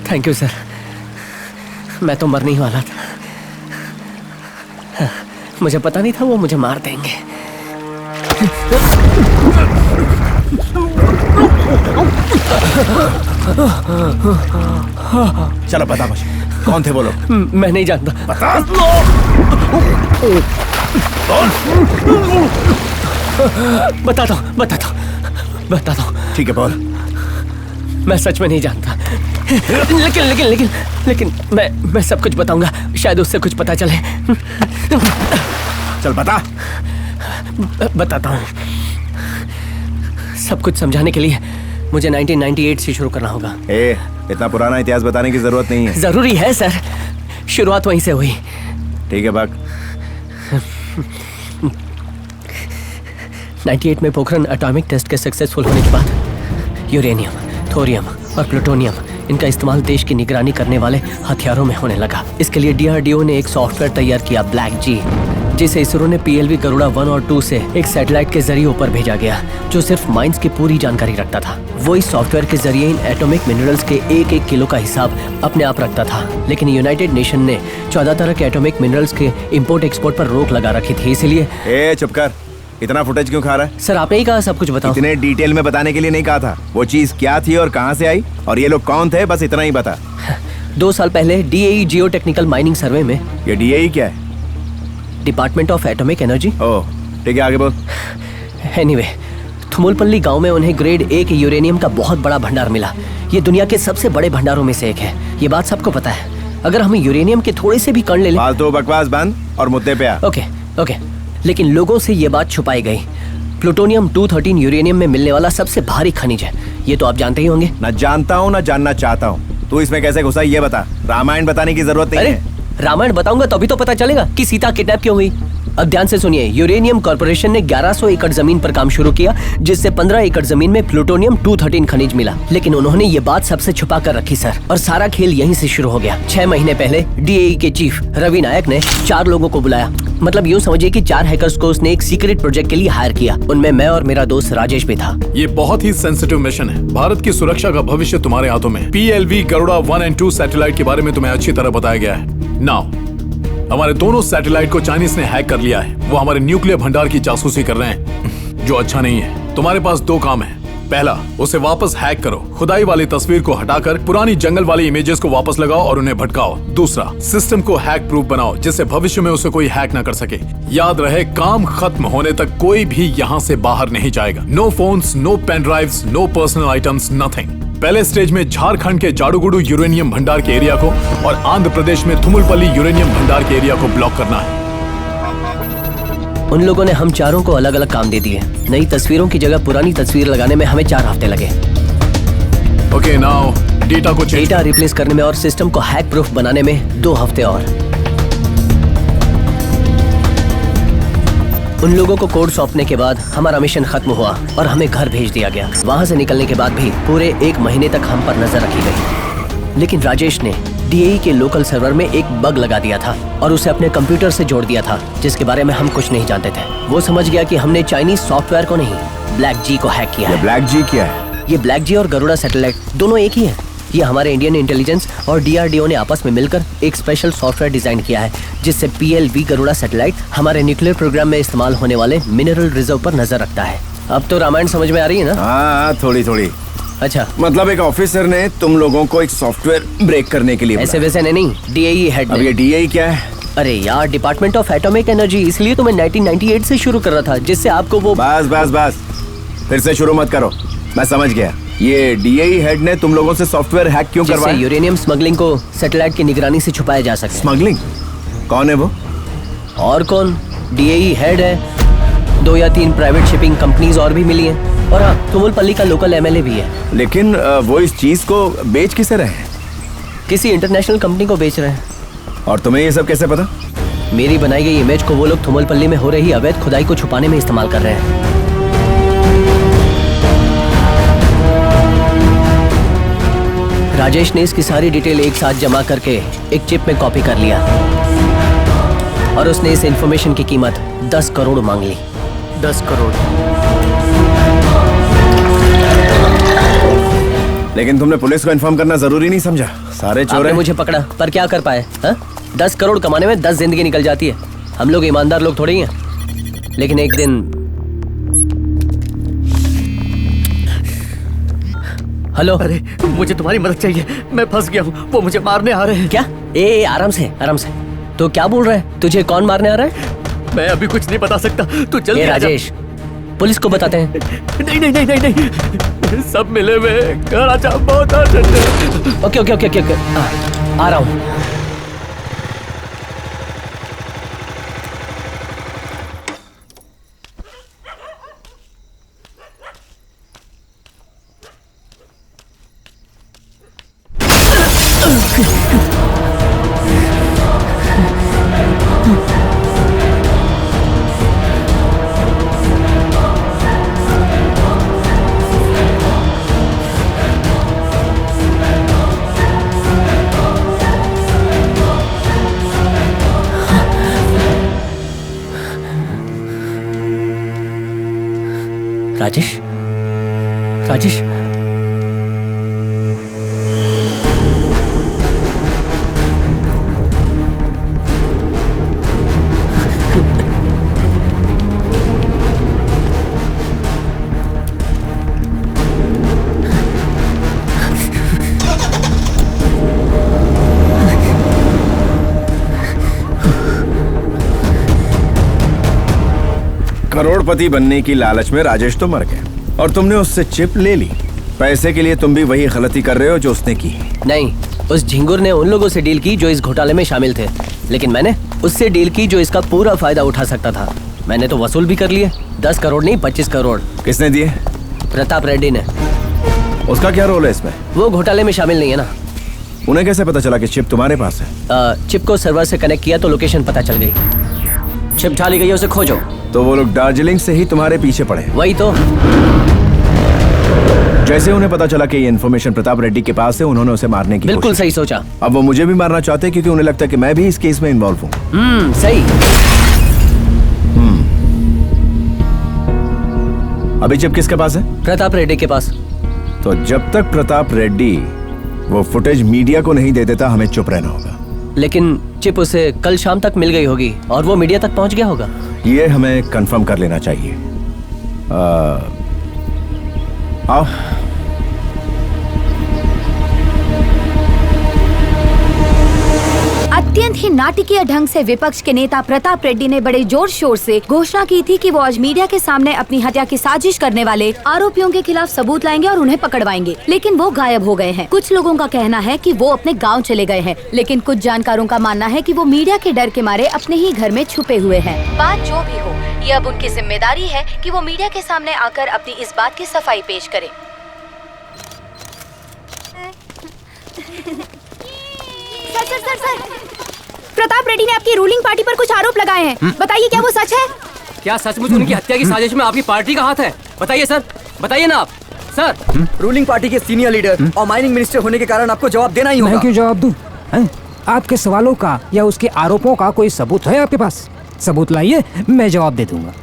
Thank you sir, मैं तो मरने ही वाला था। मुझे पता नहीं था वो मुझे मार देंगे। चलो बता मुझे, कौन थे वो लोग? मैं नहीं जानता। बता। बताता हूँ। ठीक है बोल। मैं सच में नहीं जानता, लेकिन मैं सब कुछ बताऊंगा, शायद उससे कुछ पता चले। चल बता। बताता हूँ। सब कुछ समझाने के लिए मुझे 1998 से शुरू करना होगा। इतना पुराना इतिहास बताने की जरूरत नहीं है। जरूरी है सर, शुरुआत वहीं से हुई। ठीक है बाग। 98 में पोखरण एटॉमिक टेस्ट के सक्सेसफुल होने के बाद यूरेनियम, थोरियम और प्लूटोनियम, इनका इस्तेमाल देश की निगरानी करने वाले हथियारों में होने लगा। इसके लिए डीआरडीओ ने एक सॉफ्टवेयर तैयार किया, ब्लैक जी, जिसे इसरो ने पीएलवी गरुड़ा 1 और 2 से एक सैटेलाइट के जरिए ऊपर भेजा गया, जो सिर्फ माइंस की पूरी जानकारी रखता था। वो इस सॉफ्टवेयर के जरिए इन एटॉमिक मिनरल्स के एक एक किलो का हिसाब अपने आप रखता था। लेकिन यूनाइटेड नेशन ने 14 तरह के एटॉमिक मिनरल्स के इंपोर्ट एक्सपोर्ट पर रोक लगा रखी थी, इसलिए। चुप कर, इतना फुटेज क्यों खा रहा है? सर आपने ही कहा सब कुछ बताओ। इतने डिटेल में बताने के लिए नहीं कहा था। वो चीज क्या थी और कहां से आई, और ये लोग कौन थे, बस इतना ही बता। 2 साल पहले DAE geotechnical mining survey में। ये डीएई क्या है? Department of atomic energy. Oh ठीक है, आगे बोल। एनीवे, थुमुलपल्ली गांव में उन्हें ग्रेड A के यूरेनियम का बहुत बड़ा भंडार मिला। ये दुनिया के सबसे बड़े भंडारों में से एक है, ये बात सबको पता है। अगर हम यूरेनियम के थोड़े से भी कण ले लें। फालतू बकवास बंद और मुद्दे पे आ। ओके। लेकिन लोगों से ये बात छुपाई गई। प्लूटोनियम 213 यूरेनियम में मिलने वाला सबसे भारी खनिज है, ये तो आप जानते ही होंगे। न जानता हूँ न जानना चाहता हूँ, तू इसमें कैसे घुसा ये बता। रामायण बताने की जरूरत नहीं है। रामायण बताऊंगा तभी तो पता चलेगा कि सीता किडनैप क्यों हुई। अब ध्यान से सुनिए, यूरेनियम कॉर्पोरेशन ने 1100 एकड़ जमीन पर काम शुरू किया, जिससे 15 एकड़ जमीन में प्लूटोनियम 213 खनिज मिला। लेकिन उन्होंने ये बात सबसे छुपा कर रखी सर, और सारा खेल यहीं से शुरू हो गया। 6 महीने पहले डीएई के चीफ रवि नायक ने 4 लोगों को बुलाया। मतलब यूँ समझिए कि 4 हैकर्स को उसने एक सीक्रेट प्रोजेक्ट के लिए हायर किया। उनमें मैं और मेरा दोस्त राजेश भी था। ये बहुत ही सेंसिटिव मिशन है। भारत की सुरक्षा का भविष्य तुम्हारे हाथों में। पीएलवी गरुड़ा 1 और 2 सैटेलाइट के बारे में तुम्हें अच्छी तरह बताया गया है। नाउ हमारे दोनों सैटेलाइट को चाइनीज ने हैक कर लिया है। वो हमारे न्यूक्लियर भंडार की जासूसी कर रहे हैं, जो अच्छा नहीं है। तुम्हारे पास 2 काम है। पहला, उसे वापस हैक करो, खुदाई वाली तस्वीर को हटाकर पुरानी जंगल वाली इमेजेस को वापस लगाओ और उन्हें भटकाओ। दूसरा, सिस्टम को हैक प्रूफ बनाओ, जिससे भविष्य में उसे कोई हैक न कर सके। याद रहे, काम खत्म होने तक कोई भी यहाँ से बाहर नहीं जाएगा। No phones, no pen drives, no personal items, nothing. पहले स्टेज में झारखंड के जाडूगुडू यूरेनियम भंडार के एरिया को और आंध्र प्रदेश में थुमुलपल्ली यूरेनियम भंडार के एरिया को ब्लॉक करना है। उन लोगों ने हम चारों को अलग अलग काम दे दिए। नई तस्वीरों की जगह पुरानी तस्वीर लगाने में हमें 4 हफ्ते लगे। ओके, नाउ डेटा रिप्लेस करने में और सिस्टम को हैक प्रूफ बनाने में 2 हफ्ते और। उन लोगों को कोड सौंपने के बाद हमारा मिशन खत्म हुआ और हमें घर भेज दिया गया। वहां से निकलने के बाद भी पूरे 1 महीने तक हम पर नजर रखी गई। लेकिन राजेश ने डीएई के लोकल सर्वर में एक बग लगा दिया था और उसे अपने कंप्यूटर से जोड़ दिया था, जिसके बारे में हम कुछ नहीं जानते थे। वो समझ गया कि हमने चाइनीज सॉफ्टवेयर को नहीं, ब्लैक जी को हैक किया है। ब्लैक जी क्या है? ये ब्लैक जी और गरुड़ा सैटेलाइट दोनों एक ही है। ये हमारे इंडियन इंटेलिजेंस और डीआरडीओ ने आपस में मिलकर एक स्पेशल सॉफ्टवेयर डिजाइन किया है, जिससे पीएलवी गरुड़ा सैटेलाइट हमारे न्यूक्लियर प्रोग्राम में इस्तेमाल होने वाले मिनरल रिजर्व पर नजर रखता है। अब तो रामायण समझ में आ रही है ना? हाँ, थोड़ी थोड़ी। अच्छा, मतलब एक ऑफिसर ने तुम लोगों को एक सॉफ्टवेयर ब्रेक करने के लिए ऐसे वैसे नहीं, डीएई हेड। अब ये डीएई क्या है? अरे यार, डिपार्टमेंट ऑफ एटॉमिक एनर्जी। इसलिए तो मैं 1998 से शुरू कर रहा था, जिससे आपको वो। बस फिर से शुरू मत करो, मैं समझ गया। ये डीएई हेड ने तुम लोगों से सॉफ्टवेयर हैक क्यों करवाया? यूरेनियम स्मगलिंग को सैटेलाइट की निगरानी से छुपाया जा सके। स्मगलिंग? कौन है वो? और कौन, डीएई हेड है। 2 या 3 प्राइवेट शिपिंग कंपनीज और भी मिली हैं, और हाँ, थुमुलपल्ली का लोकल एमएलए भी है। लेकिन वो इस चीज को बेच किसे रहे हैं? किसी इंटरनेशनल कंपनी को बेच रहे हैं। और तुम्हें ये सब कैसे पता? मेरी बनाई गई इमेज को वो लोग थुमुलपल्ली में हो रही अवैध खुदाई को छुपाने में इस्तेमाल कर रहे हैं। राजेश ने इसकी सारी डिटेल एक साथ जमा करके एक चिप में कॉपी कर लिया। और उसने इस इंफॉर्मेशन की कीमत 10 करोड़ मांग ली। 10 करोड़। लेकिन तुमने पुलिस को इन्फॉर्म करना जरूरी नहीं समझा? सारे चोर आपने हैं। मुझे पकड़ा पर क्या कर पाए? हाँ? 10 करोड़ कमाने में 10 जिंदगी निकल जाती है। हम लोग ईमानदार लोग थोड़े ही हैं। लेकिन एक दिन। हेलो। अरे मुझे तुम्हारी मदद चाहिए, मैं फंस गया हूँ, वो मुझे मारने आ रहे हैं। क्या? ए आराम से आराम से। तो क्या बोल रहा है? तुझे कौन मारने आ रहा है? मैं अभी कुछ नहीं बता सकता, तू जल्दी ए आ जा। राजेश, पुलिस को बताते हैं। नहीं नहीं नहीं नहीं नहीं, सब मिले हुए हैं, घर आ जा, बहुत अर्जेंट है। ओके ओके ओके ओके आ रहा हूँ। राजेश, राजेश, करोड़पति बनने की लालच में राजेश तो मर गया और तुमने उससे चिप ले ली। पैसे के लिए तुम भी वही गलती कर रहे हो जो उसने की। नहीं, उस झिंगुर ने उन लोगों से डील की जो इस घोटाले में शामिल थे, लेकिन मैंने उससे डील की जो इसका पूरा फायदा उठा सकता था। मैंने तो वसूल भी कर लिए। 10 करोड़ नहीं, 25 करोड़। किसने दिए? प्रताप रेड्डी ने। उसका क्या रोल है इसमें? वो घोटाले में शामिल नहीं है ना। उन्हें कैसे पता चला कि चिप तुम्हारे पास है? चिप को सर्वर से कनेक्ट किया तो लोकेशन पता चल गई। चिप ढाली गई, उसे खोजो। तो वो लोग दार्जिलिंग से ही तुम्हारे पीछे पड़े। वही तो। जैसे उन्हें पता चला कि ये इन्फॉर्मेशन प्रताप रेड्डी के पास है, उन्होंने उसे मारने की बिल्कुल कोशिश सही सोचा। अब वो मुझे भी मारना चाहते हैं क्योंकि उन्हें लगता है कि मैं भी इस केस में इन्वॉल्व हूँ। सही। अभी चिप किसके पास है? प्रताप रेड्डी के पास। तो जब तक प्रताप रेड्डी वो फुटेज मीडिया को नहीं दे देता, हमें चुप रहना होगा। लेकिन चिप उसे कल शाम तक मिल गई होगी और वो मीडिया तक पहुंच गया होगा। ये हमें कंफर्म कर लेना चाहिए। आओ। अत्यंत ही नाटकीय ढंग से विपक्ष के नेता प्रताप रेड्डी ने बड़े जोर शोर से घोषणा की थी कि वो आज मीडिया के सामने अपनी हत्या की साजिश करने वाले आरोपियों के खिलाफ सबूत लाएंगे और उन्हें पकड़वाएंगे, लेकिन वो गायब हो गए हैं। कुछ लोगों का कहना है कि वो अपने गांव चले गए हैं, लेकिन कुछ जानकारों का मानना है कि वो मीडिया के डर के मारे अपने ही घर में छुपे हुए हैं। बात जो भी हो, ये अब उनकी जिम्मेदारी है कि वो मीडिया के सामने आकर अपनी इस बात की सफाई पेश करे। सर, प्रताप रेड्डी ने आपकी रूलिंग पार्टी पर कुछ आरोप लगाए हैं, बताइए क्या वो सच है? क्या सचमुच उनकी हत्या की साजिश में आपकी पार्टी का हाथ है? बताइए सर, बताइए ना आप सर। रूलिंग पार्टी के सीनियर लीडर और माइनिंग मिनिस्टर होने के कारण आपको जवाब देना ही होगा। मैं क्यों जवाब दूं? हैं? आपके सवालों का या उसके आरोपों का कोई सबूत है आपके पास? सबूत लाइए, मैं जवाब दे दूंगा।